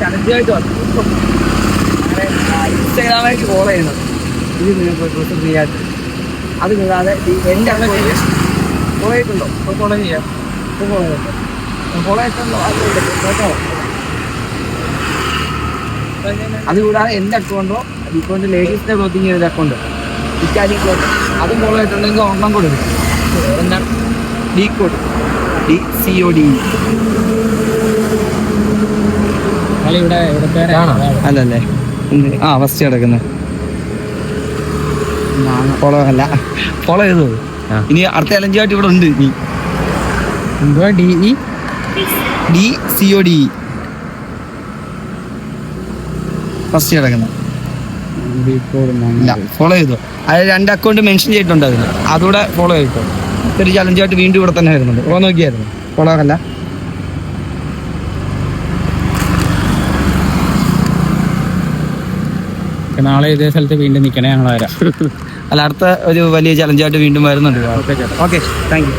ചലഞ്ചായിട്ട് വന്നു. അങ്ങനെ ഇൻസ്റ്റാഗ്രാമായിട്ട് ഫോളോ ചെയ്യുന്നത് ഇത് നിങ്ങൾക്ക് ഫ്രീ ആയിട്ട്. അത് കൂടാതെ എൻ്റെ അക്കൗണ്ട് ഫോളോ ചെയ്തിട്ടുണ്ടോ? ഫോളോ ചെയ്യാം. ഫോളോ ചെയ്തിട്ടുണ്ടോ? ഫോളോ ചെയ്തിട്ടുണ്ടോ? കേട്ടോ. അതുകൂടാതെ എൻ്റെ അക്കൗണ്ടോ ഇപ്പോൾ ലേഡീസിൻ്റെ ക്ലോത്തിങ് ചെയ്ത അക്കൗണ്ട് ഇറ്റാലി ക്ലോത്ത് അതും ഫോളോ ചെയ്തിട്ടുണ്ടെങ്കിൽ ഒരെണ്ണം കൊടുക്കും. എന്താണ് ഡി കോഡ് DCOD. അല്ലല്ലേ ഫസ്റ്റ് കിടക്കുന്നത് ഫോളോ അല്ല, ഫോളോ ചെയ്തോ. ഇനി അടുത്ത ചലഞ്ചായിട്ട് ഇവിടെ ഉണ്ട്. നീ എന്തുവാ DCOD ഫസ്റ്റ് കിടക്കുന്നത് ഫോളോ ചെയ്തോ. അത് 2 അക്കൗണ്ട് മെൻഷൻ ചെയ്തിട്ടുണ്ട് അതിന്, അതുകൂടെ ഫോളോ ചെയ്തോ. ഒരു ചലഞ്ചായിട്ട് വീണ്ടും ഇവിടെ തന്നെ വരുന്നുണ്ട്. ഫോളോ നോക്കിയായിരുന്നു. ഫോളോ അല്ല, നാളെ ഇതേ സ്ഥലത്ത് വീണ്ടും നിൽക്കണേ, ഞങ്ങൾ വരാം. അല്ല അടുത്ത ഒരു വലിയ ചലഞ്ചായിട്ട് വീണ്ടും വരുന്നുണ്ട്. Okay, thank you.